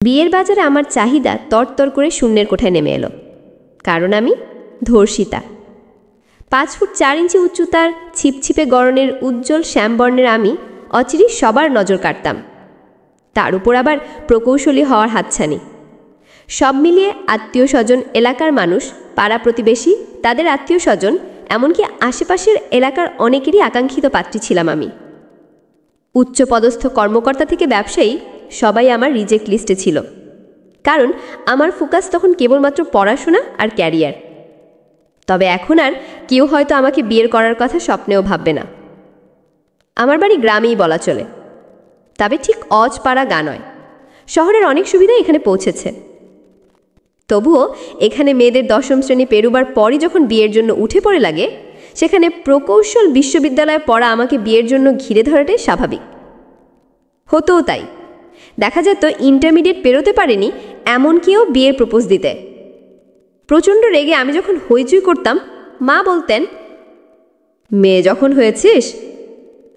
বিয়ের বাজারে আমার চাহিদা তরতর করে শূন্যের কোঠায় নেমে এলো, কারণ আমি ধর্ষিতা। 5 ফুট 4 ইঞ্চি উচ্চতার ছিপছিপে গড়নের উজ্জ্বল শ্যামবর্ণের আমি অচিরে সবার নজর কাটতাম। তার উপর আবার প্রকৌশলী হওয়ার হাতছানি। সব মিলিয়ে আত্মীয় স্বজন, এলাকার মানুষ, পাড়া প্রতিবেশী, তাদের আত্মীয় স্বজন, এমনকি আশেপাশের এলাকার অনেকেরই আকাঙ্ক্ষিত পাত্রী ছিলাম আমি। উচ্চপদস্থ কর্মকর্তা থেকে ব্যবসায়ী সবাই আমার রিজেক্ট লিস্টে ছিল, কারণ আমার ফোকাস তখন কেবলমাত্র পড়াশোনা আর ক্যারিয়ার। তবে এখন আর কেউ হয়তো আমাকে বিয়ের করার কথা স্বপ্নেও ভাববে না। আমার বাড়ি গ্রামেই বলা চলে, তবে ঠিক অজপাড়া গা নয়। শহরের অনেক সুবিধা এখানে পৌঁছেছে। তবুও এখানে মেয়েদের 10ম শ্রেণী পেরুবার পরই যখন বিয়ের জন্য উঠে পড়ে লাগে, সেখানে প্রকৌশল বিশ্ববিদ্যালয়ে পড়া আমাকে বিয়ের জন্য ঘিরে ধরাটাই স্বাভাবিক। হতোও তাই। দেখা যেত ইন্টারমিডিয়েট পেরোতে পারেনি এমন কেউ বিয়ের প্রপোজ দিতে। প্রচণ্ড রেগে আমি যখন হইচই করতাম, মা বলতেন, মেয়ে যখন হয়েছিস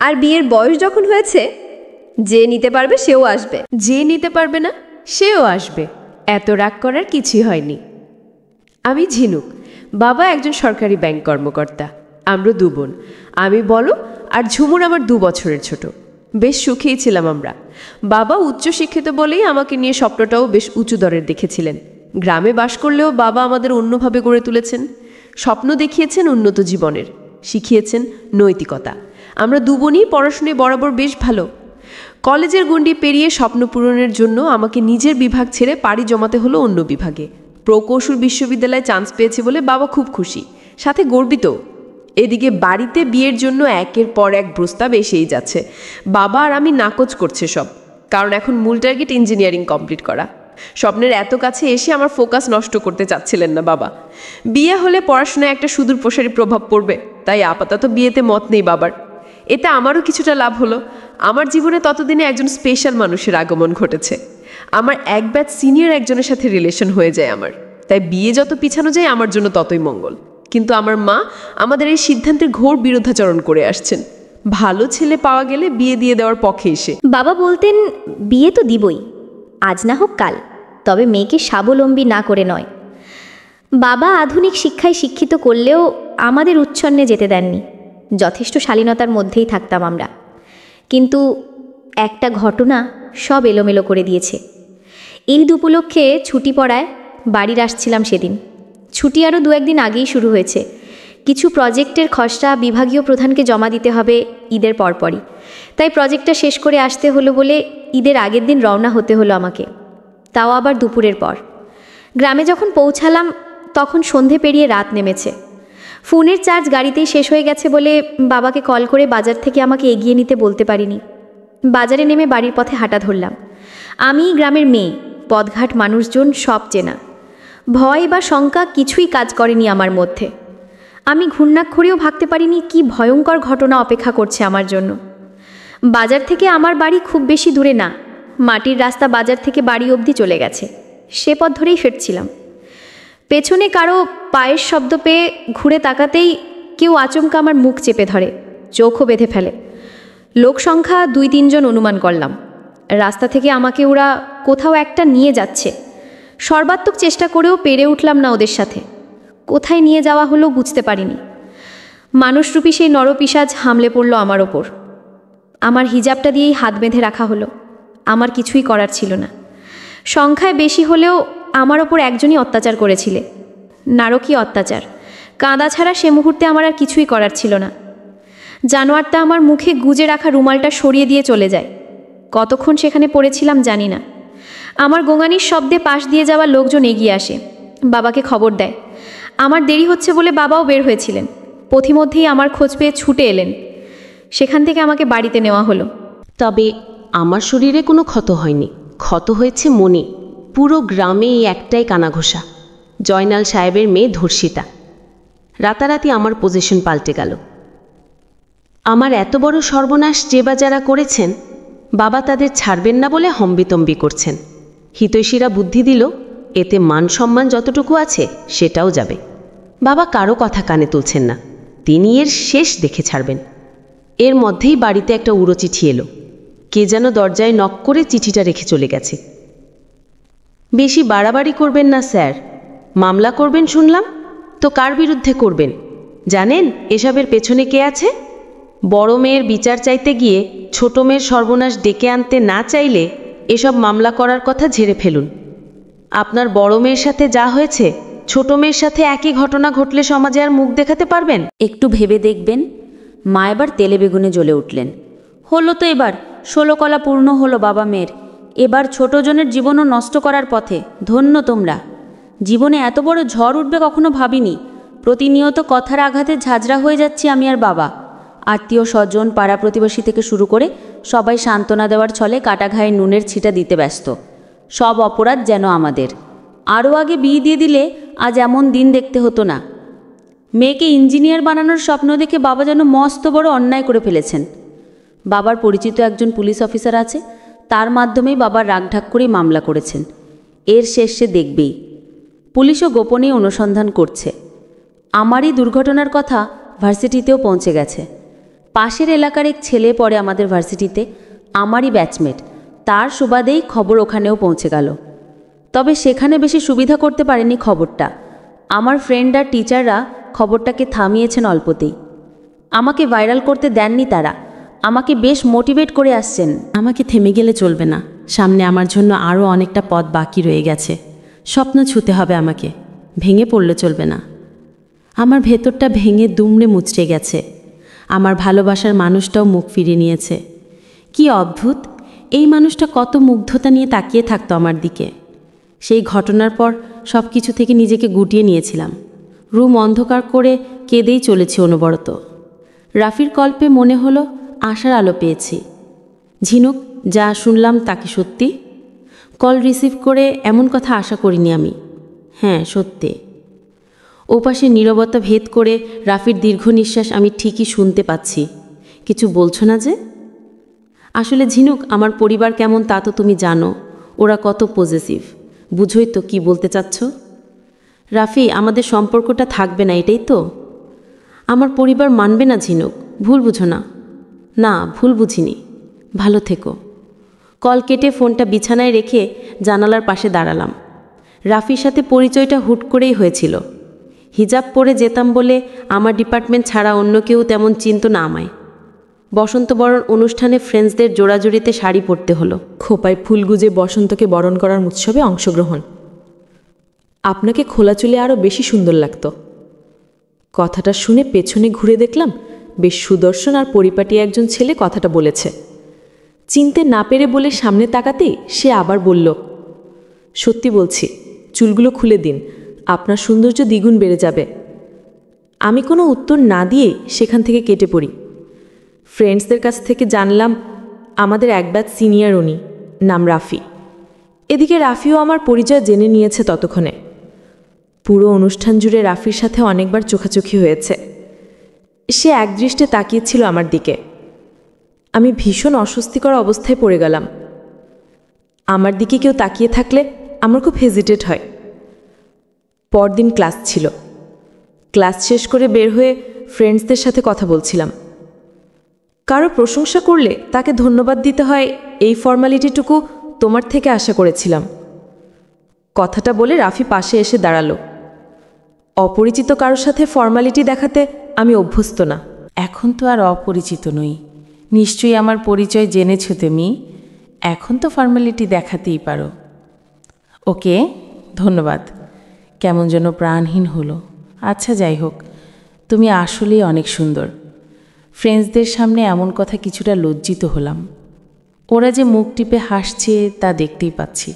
আর বিয়ের বয়স যখন হয়েছে, যে নিতে পারবে সেও আসবে, যে নিতে পারবে না সেও আসবে। এত রাগ করার কিছুই হয়নি। আমি ঝিনুক, বাবা একজন সরকারি ব্যাংক কর্মকর্তা। আমরা 2 বোন, আমি বড় আর ঝুমুর আমার 2 বছরের ছোট। বেশ সুখেই ছিলাম আমরা। বাবা উচ্চশিক্ষিত বলেই আমাকে নিয়ে স্বপ্নটাও বেশ উঁচু দরের দেখেছিলেন। গ্রামে বাস করলেও বাবা আমাদের অন্যভাবে গড়ে তুলেছেন। স্বপ্ন দেখিয়েছেন উন্নত জীবনের, শিখিয়েছেন নৈতিকতা। আমরা 2 বোনই পড়াশোনায় বরাবর বেশ ভালো। কলেজের গণ্ডি পেরিয়ে স্বপ্ন পূরণের জন্য আমাকে নিজের বিভাগ ছেড়ে পাড়ি জমাতে হলো অন্য বিভাগে। প্রকৌশল বিশ্ববিদ্যালয়ে চান্স পেয়েছে বলে বাবা খুব খুশি, সাথে গর্বিত। এদিকে বাড়িতে বিয়ের জন্য একের পর এক প্রস্তাব এসেই যাচ্ছে। বাবা আর আমি নাকচ করছে সব, কারণ এখন মূল টার্গেট ইঞ্জিনিয়ারিং কমপ্লিট করা। স্বপ্নের এত কাছে এসে আমার ফোকাস নষ্ট করতে চাচ্ছিলেন না বাবা। বিয়ে হলে পড়াশোনায় একটা সুদূর প্রসারী প্রভাব পড়বে, তাই আপাতত বিয়েতে মত নেই বাবার। এতে আমারও কিছুটা লাভ হলো। আমার জীবনে ততদিনে একজন স্পেশাল মানুষের আগমন ঘটেছে। আমার এক ব্যাচ সিনিয়র একজনের সাথে রিলেশন হয়ে যায় আমার, তাই বিয়ে যত পিছানো যায় আমার জন্য ততই মঙ্গল। কিন্তু আমার মা আমাদের এই সিদ্ধান্তের ঘোর বিরুদ্ধাচরণ করে আসছেন। ভালো ছেলে পাওয়া গেলে বিয়ে দিয়ে দেওয়ার পক্ষে এসে বাবা বলতেন, বিয়ে তো দিবই, আজ না হোক কাল, তবে মেয়েকে স্বাবলম্বী না করে নয়। বাবা আধুনিক শিক্ষায় শিক্ষিত করলেও আমাদের উচ্ছন্নে যেতে দেননি। যথেষ্ট শালীনতার মধ্যেই থাকতাম আমরা। কিন্তু একটা ঘটনা সব এলোমেলো করে দিয়েছে। ঈদ উপলক্ষে ছুটি পড়ায় বাড়ির আসছিলাম সেদিন। ছুটি আরও 2-1 দিন আগেই শুরু হয়েছে। কিছু প্রজেক্টের খসড়া বিভাগীয় প্রধানকে জমা দিতে হবে ঈদের পরপরই, তাই প্রজেক্টটা শেষ করে আসতে হলো বলে ঈদের আগের দিন রওনা হতে হলো আমাকে, তাও আবার দুপুরের পর। গ্রামে যখন পৌঁছালাম তখন সন্ধে পেরিয়ে রাত নেমেছে। ফোনের চার্জ গাড়িতেই শেষ হয়ে গেছে বলে বাবাকে কল করে বাজার থেকে আমাকে এগিয়ে নিতে বলতে পারিনি। বাজারে নেমে বাড়ির পথে হাঁটা ধরলাম। আমি গ্রামের মেয়ে, পথঘাট মানুষজন সব চেনা। ভয় বা শঙ্কা কিছুই কাজ করেনি আমার মধ্যে। আমি ঘূর্ণাক্ষরেও ভাবতে পারিনি কি ভয়ঙ্কর ঘটনা অপেক্ষা করছে আমার জন্য। বাজার থেকে আমার বাড়ি খুব বেশি দূরে না, মাটির রাস্তা বাজার থেকে বাড়ি অবধি চলে গেছে। সে পথ ধরেই ফিরছিলাম। পেছনে কারো পায়ের শব্দ পেয়ে ঘুরে তাকাতেই কেউ আচমকা আমার মুখ চেপে ধরে, চোখও বেঁধে ফেলে। লোক সংখ্যা 2-3 জন অনুমান করলাম। রাস্তা থেকে আমাকে ওরা কোথাও একটা নিয়ে যাচ্ছে। সর্বাত্মক চেষ্টা করেও পেরে উঠলাম না ওদের সাথে। কোথায় নিয়ে যাওয়া হলো বুঝতে পারিনি। মানুষরূপী সেই নরপিশাচ হামলে পড়ল আমার ওপর। আমার হিজাবটা দিয়েই হাত বেঁধে রাখা হলো। আমার কিছুই করার ছিল না। সংখ্যায় বেশি হলেও আমার ওপর একজনই অত্যাচার করেছিলে। নারকীয় অত্যাচার। কাঁদা ছাড়া সে মুহূর্তে আমার আর কিছুই করার ছিল না। জানোয়ারটা আমার মুখে গুজে রাখা রুমালটা সরিয়ে দিয়ে চলে যায়। কতক্ষণ সেখানে পড়েছিলাম জানি না। আমার গোঙানির শব্দে পাশ দিয়ে যাওয়া লোকজন এগিয়ে আসে, বাবাকে খবর দেয়। আমার দেরি হচ্ছে বলে বাবাও বের হয়েছিলেন। পথিমধ্যেই আমার খোঁজ পেয়ে ছুটে এলেন। সেখান থেকে আমাকে বাড়িতে নেওয়া হলো। তবে আমার শরীরে কোনো ক্ষত হয়নি, ক্ষত হয়েছে মনে। পুরো গ্রামে এই একটাই কানাঘোষা, জয়নাল সাহেবের মেয়ে ধর্ষিতা। রাতারাতি আমার পজিশন পাল্টে গেল। আমার এত বড় সর্বনাশ যে বা যারা করেছেন, বাবা তাদের ছাড়বেন না বলে হম্বিতম্বি করছেন। হিতৈষীরা বুদ্ধি দিল, এতে মান সম্মান যতটুকু আছে সেটাও যাবে। বাবা কারো কথা কানে তুলছেন না, তিনি এর শেষ দেখে ছাড়বেন। এর মধ্যেই বাড়িতে একটা উড়ো চিঠি এলো। কে যেন দরজায় নক করে চিঠিটা রেখে চলে গেছে। বেশি বাড়াবাড়ি করবেন না স্যার। মামলা করবেন শুনলাম, তো কার বিরুদ্ধে করবেন জানেন? এসবের পেছনে কে আছে? বড় মেয়ের বিচার চাইতে গিয়ে ছোট মেয়ের সর্বনাশ ডেকে আনতে না চাইলে এসব মামলা করার কথা ঝেড়ে ফেলুন। আপনার বড় মেয়ের সাথে যা হয়েছে, ছোট মেয়ের সাথে একই ঘটনা ঘটলে সমাজে আর মুখ দেখাতে পারবেন? একটু ভেবে দেখবেন। মা এবার তেলে বেগুনে জ্বলে উঠলেন। হলো তো এবার 16 কলা পূর্ণ হলো বাবা মেয়ের। এবার ছোট জনের জীবনও নষ্ট করার পথে। ধন্য তোমরা। জীবনে এত বড় ঝড় উঠবে কখনো ভাবিনি। প্রতিনিয়ত কথার আঘাতে ঝাঁঝরা হয়ে যাচ্ছি আমি আর বাবা। আত্মীয় স্বজন, পাড়া প্রতিবেশী থেকে শুরু করে সবাই সান্ত্বনা দেওয়ার ছলে কাটা ঘায়ে নুনের ছিটা দিতে ব্যস্ত। সব অপরাধ যেন আমাদের। আরও আগে বিয়ে দিয়ে দিলে আজ এমন দিন দেখতে হতো না। মেয়েকে ইঞ্জিনিয়ার বানানোর স্বপ্ন দেখে বাবা যেন মস্ত বড় অন্যায় করে ফেলেছেন। বাবার পরিচিত একজন পুলিশ অফিসার আছে, তার মাধ্যমেই বাবার রাগঢাক করেই মামলা করেছেন। এর শেষ সে দেখবেই। পুলিশও গোপনেই অনুসন্ধান করছে। আমারই দুর্ঘটনার কথা ভার্সিটিতেও পৌঁছে গেছে। পাশের এলাকার এক ছেলে পড়ে আমাদের ভার্সিটিতে, আমারই ব্যাচমেট। তার সুবাদেই খবর ওখানেও পৌঁছে গেল। তবে সেখানে বেশি সুবিধা করতে পারেনি খবরটা। আমার ফ্রেন্ড আর টিচাররা খবরটাকে থামিয়েছেন অল্পতেই। আমাকে ভাইরাল করতে দেননি তারা। আমাকে বেশ মোটিভেট করে আসছেন। আমাকে থেমে গেলে চলবে না। সামনে আমার জন্য আরও অনেকটা পথ বাকি রয়ে গেছে। স্বপ্ন ছুঁতে হবে আমাকে। ভেঙে পড়লে চলবে না। আমার ভেতরটা ভেঙে দুমড়ে মুচড়ে গেছে। আমার ভালোবাসার মানুষটাও মুখ ফিরিয়ে নিয়েছে। কি অদ্ভুত! এই মানুষটা কত মুগ্ধতা নিয়ে তাকিয়ে থাকতো আমার দিকে। সেই ঘটনার পর সব কিছু থেকে নিজেকে গুটিয়ে নিয়েছিলাম। রুম অন্ধকার করে কেঁদেই চলেছি অনবরত। রাফির কল্পে মনে হলো আশার আলো পেয়েছি। ঝিনুক, যা শুনলাম তা কি সত্যি? কল রিসিভ করে এমন কথা আশা করিনি আমি। হ্যাঁ, সত্যি। ওপাশে নীরবতা ভেদ করে রাফির দীর্ঘ নিঃশ্বাস আমি ঠিকই শুনতে পাচ্ছি। কিছু বলছো না যে? আসলে ঝিনুক, আমার পরিবার কেমন তা তো তুমি জানো। ওরা কত পজেসিভ। বুঝোই তো কি বলতে চাচ্ছ? রাফি, আমাদের সম্পর্কটা থাকবে না, এটাই তো? আমার পরিবার মানবে না ঝিনুক। ভুল বুঝো না। না, ভুল বুঝিনি। ভালো থেকো। কল কেটে ফোনটা বিছানায় রেখে জানালার পাশে দাঁড়ালাম। রাফির সাথে পরিচয়টা হুট করেই হয়েছিল। হিজাব পরে যেতাম বলে আমার ডিপার্টমেন্ট ছাড়া অন্য কেউ তেমন চিনত না আমায়। বসন্ত বরণ অনুষ্ঠানে ফ্রেন্ডসদের জোড়াজুড়িতে শাড়ি পরতে হলো। খোপায় ফুল গুজে বসন্তকে বরণ করার উৎসবে অংশগ্রহণ। আপনাকে খোলা চুলে আরও বেশি সুন্দর লাগতো। কথাটা শুনে পেছনে ঘুরে দেখলাম বেশ সুদর্শন আর পরিপাটি একজন ছেলে কথাটা বলেছে। চিনতে না পেরে বলে সামনে তাকাতেই সে আবার বলল, সত্যি বলছি, চুলগুলো খুলে দিন, আপনার সৌন্দর্য দ্বিগুণ বেড়ে যাবে। আমি কোনো উত্তর না দিয়ে সেখান থেকে কেটে পড়ি। ফ্রেন্ডসদের কাছ থেকে জানলাম আমাদের এক ব্যাচ সিনিয়র উনি, নাম রাফি। এদিকে রাফিও আমার পরিচয় জেনে নিয়েছে ততক্ষণে। পুরো অনুষ্ঠান জুড়ে রাফির সাথে অনেকবার চোখাচোখি হয়েছে। সে একদৃষ্টে তাকিয়েছিল আমার দিকে। আমি ভীষণ অস্বস্তিকর অবস্থায় পড়ে গেলাম। আমার দিকে কেউ তাকিয়ে থাকলে আমার খুব হেজিটেট হয়। পরদিন ক্লাস ছিল। ক্লাস শেষ করে বের হয়ে ফ্রেন্ডসদের সাথে কথা বলছিলাম। কারো প্রশংসা করলে তাকে ধন্যবাদ দিতে হয়, এই ফর্মালিটিটুকু তোমার থেকে আশা করেছিলাম। কথাটা বলে রাফি পাশে এসে দাঁড়ালো। অপরিচিত কারোর সাথে ফর্মালিটি দেখাতে আমি অভ্যস্ত না। এখন তো আর অপরিচিত নই। নিশ্চয়ই আমার পরিচয় জেনেছ তুমি। এখন তো ফর্মালিটি দেখাতেই পারো। ওকে, ধন্যবাদ। কেমন যেন প্রাণহীন হলো। আচ্ছা, যাই হোক, তুমি আসলেই অনেক সুন্দর। ফ্রেন্ডসদের সামনে এমন কথা কিছুটা লজ্জিত হলাম। ওরা যে মুখ টিপে হাসছে তা দেখতেই পাচ্ছি।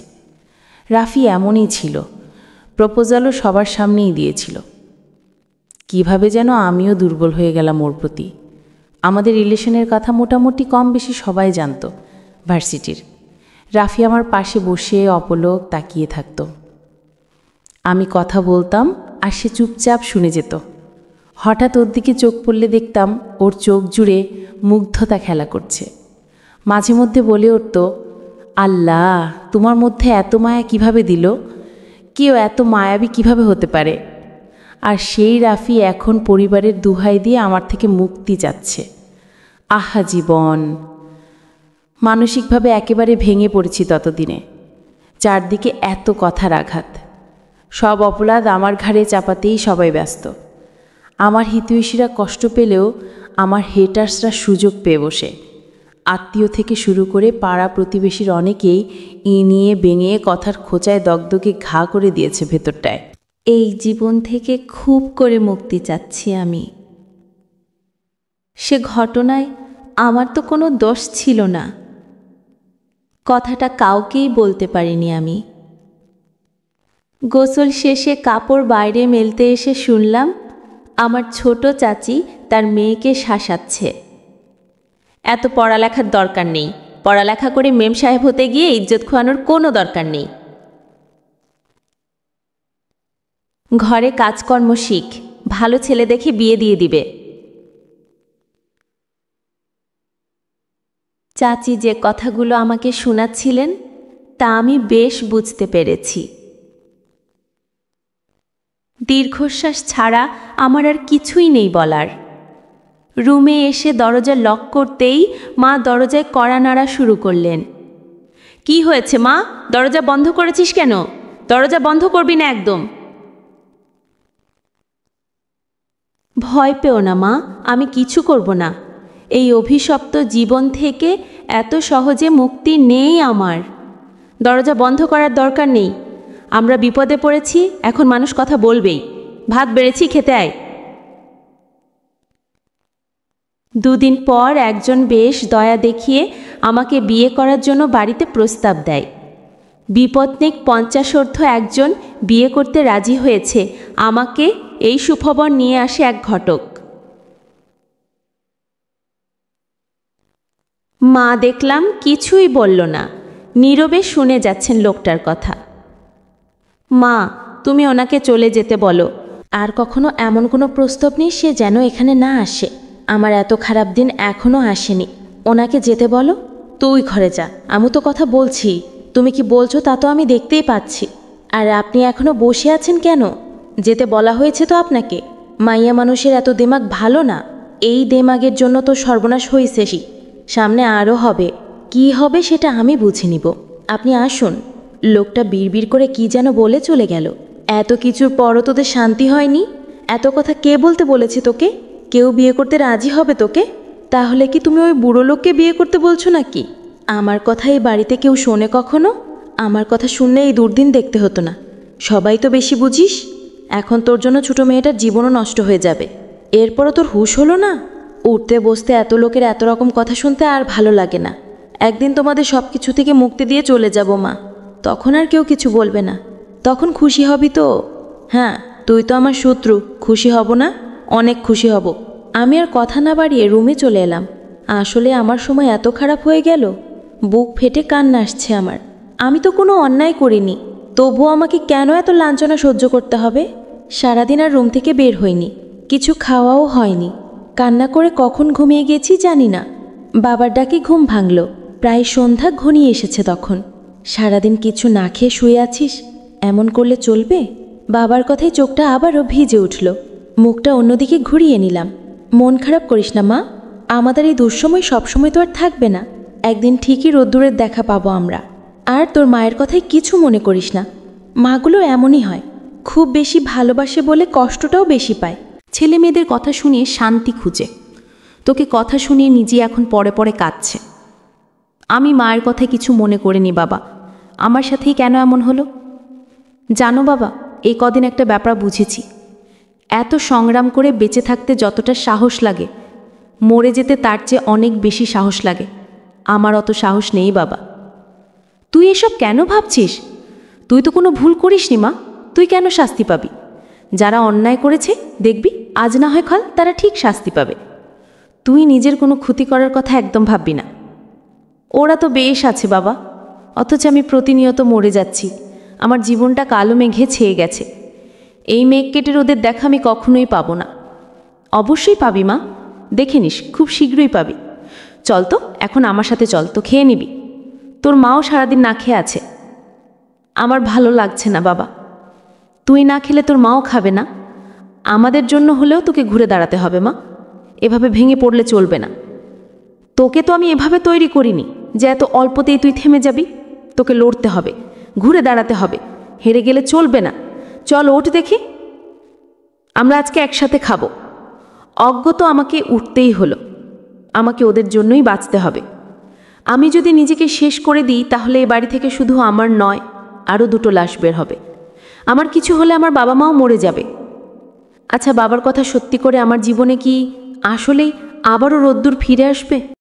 রাফি এমনই ছিল। প্রপোজালও সবার সামনেই দিয়েছিল। কিভাবে যেন আমিও দুর্বল হয়ে গেলাম ওর প্রতি। আমাদের রিলেশনের কথা মোটামুটি কম বেশি সবাই জানত ভার্সিটির। রাফি আমার পাশে বসে অপলক তাকিয়ে থাকত। আমি কথা বলতাম আর সে চুপচাপ শুনে যেত। হঠাৎ ওর দিকে চোখ পড়লে দেখতাম ওর চোখ জুড়ে মুগ্ধতা খেলা করছে। মাঝে মধ্যে বলে উঠত, আল্লাহ, তোমার মধ্যে এত মায়া কিভাবে দিল? কেউ এত মায়াবী কিভাবে হতে পারে? আর সেই রাফি এখন পরিবারের দুহাই দিয়ে আমার থেকে মুক্তি চাচ্ছে। আহা জীবন! মানসিকভাবে একেবারে ভেঙে পড়েছি ততদিনে। চারদিকে এত কথার আঘাত, সব অপরাধ আমার ঘাড়ে চাপাতেই সবাই ব্যস্ত। আমার হিতৈষীরা কষ্ট পেলেও আমার হেটার্সরা সুযোগ পেয়ে বসে। আত্মীয় থেকে শুরু করে পাড়া প্রতিবেশীর অনেকেই নিয়ে বেঙিয়ে কথার খোঁচায় দগদগে ঘা করে দিয়েছে ভেতরটায়। এই জীবন থেকে খুব করে মুক্তি চাচ্ছি আমি। সে ঘটনায় আমার তো কোনো দোষ ছিল না, কথাটা কাউকেই বলতে পারিনি আমি। গোসল শেষে কাপড় বাইরে মেলতে এসে শুনলাম আমার ছোট চাচি তার মেয়েকে শাসাচ্ছে। এত পড়ালেখার দরকার নেই, পড়ালেখা করে মেম সাহেব হতে গিয়ে ইজ্জত খোয়ানোর কোনো দরকার নেই। ঘরে কাজকর্ম শিখ, ভালো ছেলে দেখে বিয়ে দিয়ে দিবে। চাচি যে কথাগুলো আমাকে শোনাচ্ছিলেন তা আমি বেশ বুঝতে পেরেছি। দীর্ঘশ্বাস ছাড়া আমার আর কিছুই নেই বলার। রুমে এসে দরজা লক করতেই মা দরজায় কড়া নাড়া শুরু করলেন। কি হয়েছে মা, দরজা বন্ধ করেছিস কেন? দরজা বন্ধ করবি না একদম। ভয় পেও না মা, আমি কিছু করব না। এই অভিশপ্ত জীবন থেকে এত সহজে মুক্তি নেই আমার। দরজা বন্ধ করার দরকার নেই। আমরা বিপদে পড়েছি, এখন মানুষ কথা বলবেই। ভাত বেড়েছি, খেতে আয়। দুদিন পর একজন বেশ দয়া দেখিয়ে আমাকে বিয়ে করার জন্য বাড়িতে প্রস্তাব দেয়। বিপত্নিক 50 একজন বিয়ে করতে রাজি হয়েছে। আমাকে এই সুখবর নিয়ে আসে এক ঘটক। মা দেখলাম কিছুই বলল না, নীরবে শুনে যাচ্ছেন লোকটার কথা। মা, তুমি ওনাকে চলে যেতে বলো। আর কখনো এমন কোনো প্রস্তাব নেই সে যেন এখানে না আসে। আমার এত খারাপ দিন এখনও আসেনি। ওনাকে যেতে বলো। তুই ঘরে যা, আমি তো কথা বলছি। তুমি কি বলছো তা তো আমি দেখতেই পাচ্ছি। আর আপনি এখনো বসে আছেন কেন? যেতে বলা হয়েছে তো আপনাকে। মাইয়া মানুষের এত দেমাগ ভালো না। এই দেমাগের জন্য তো সর্বনাশ হয়েছেই, সামনে আরও হবে। কি হবে সেটা আমি বুঝে নিব। আপনি আসুন। লোকটা বিড়বিড় করে কি যেন বলে চলে গেল। এত কিছুর পরও তোদের শান্তি হয়নি? এত কথা কে বলতে বলেছে তোকে? কেউ বিয়ে করতে রাজি হবে তোকে? তাহলে কি তুমি ওই বুড়ো লোককে বিয়ে করতে বলছো নাকি? আমার কথা এই বাড়িতে কেউ শোনে কখনো? আমার কথা শুনলে এই দুর্দিন দেখতে হতো না। সবাই তো বেশি বুঝিস। এখন তোর জন্য ছোটো মেয়েটার জীবনও নষ্ট হয়ে যাবে। এরপরও তোর হুঁশ হলো না? উঠতে বসতে এত লোকের এত রকম কথা শুনতে আর ভালো লাগে না। একদিন তোমাদের সব কিছু থেকে মুক্তি দিয়ে চলে যাব মা, তখন আর কেউ কিছু বলবে না। তখন খুশি হবি তো? হ্যাঁ, তুই তো আমার শত্রু, খুশি হব না? অনেক খুশি হব। আমি আর কথা না বাড়িয়ে রুমে চলে এলাম। আসলে আমার সময় এত খারাপ হয়ে গেল, বুক ফেটে কান্না আসছে আমার। আমি তো কোনো অন্যায় করিনি, তবুও আমাকে কেন এত লাঞ্ছনা সহ্য করতে হবে? সারাদিন আর রুম থেকে বের হইনি, কিছু খাওয়াও হয়নি। কান্না করে কখন ঘুমিয়ে গেছি জানি না। বাবার ডাকে ঘুম ভাঙল। প্রায় সন্ধ্যা ঘনিয়ে এসেছে তখন। সারাদিন কিছু না খেয়ে শুয়ে আছিস, এমন করলে চলবে? বাবার কথায় চোখটা আবারও ভিজে উঠল। মুখটা অন্যদিকে ঘুরিয়ে নিলাম। মন খারাপ করিস না মা, আমাদের এই দুঃসময় সবসময় তো আর থাকবে না। একদিন ঠিকই রোদ্দুরের দেখা পাবো আমরা। আর তোর মায়ের কথায় কিছু মনে করিস না। মাগুলো এমনই হয়, খুব বেশি ভালোবাসে বলে কষ্টটাও বেশি পায়। ছেলে মেয়েদের কথা শুনিয়ে শান্তি খুঁজে। তোকে কথা শুনিয়ে নিজে এখন পরে পরে কাঁদছে। আমি মায়ের কথায় কিছু মনে করিনি বাবা। আমার সাথেই কেন এমন হলো জানো বাবা? এই কদিন একটা ব্যাপার বুঝেছি। এত সংগ্রাম করে বেঁচে থাকতে যতটা সাহস লাগে, মরে যেতে তার চেয়ে অনেক বেশি সাহস লাগে। আমার অত সাহস নেই বাবা। তুই এসব কেন ভাবছিস? তুই তো কোনো ভুল করিসনি মা, তুই কেন শাস্তি পাবি? যারা অন্যায় করেছে দেখবি আজ না হয় কাল তারা ঠিক শাস্তি পাবে। তুই নিজের কোনো ক্ষতি করার কথা একদম ভাববি না। ওরা তো বেশ আছে বাবা, অথচ আমি প্রতিনিয়ত মরে যাচ্ছি। আমার জীবনটা কালো মেঘে ছেয়ে গেছে। এই মেঘ কেটে ওদের দেখা আমি কখনোই পাবো না। অবশ্যই পাবি মা, দেখে নিস, খুব শীঘ্রই পাবি। চল তো এখন আমার সাথে চল, তো খেয়ে নিবি। তোর মাও সারাদিন না খেয়ে আছে। আমার ভালো লাগছে না বাবা। তুই না খেলে তোর মাও খাবে না। আমাদের জন্য হলেও তোকে ঘুরে দাঁড়াতে হবে মা। এভাবে ভেঙে পড়লে চলবে না। তোকে তো আমি এভাবে তৈরি করিনি যে এত অল্পতেই তুই থেমে যাবি। তোকে লড়তে হবে, ঘুরে দাঁড়াতে হবে, হেরে গেলে চলবে না। চল ওঠ দেখি, আমরা আজকে একসাথে খাবো। অজ্ঞ তো আমাকে উঠতেই হলো, আমাকে ওদের জন্যই বাঁচতে হবে। আমি যদি নিজেকে শেষ করে দিই তাহলে এ বাড়ি থেকে শুধু আমার নয়, আরও 2টো লাশ বের হবে। আমার কিছু হলে আমার বাবা মাও মরে যাবে। আচ্ছা, বাবার কথা সত্যি করে আমার জীবনে কি আসলেই আবারও রোদ্দুর ফিরে আসবে?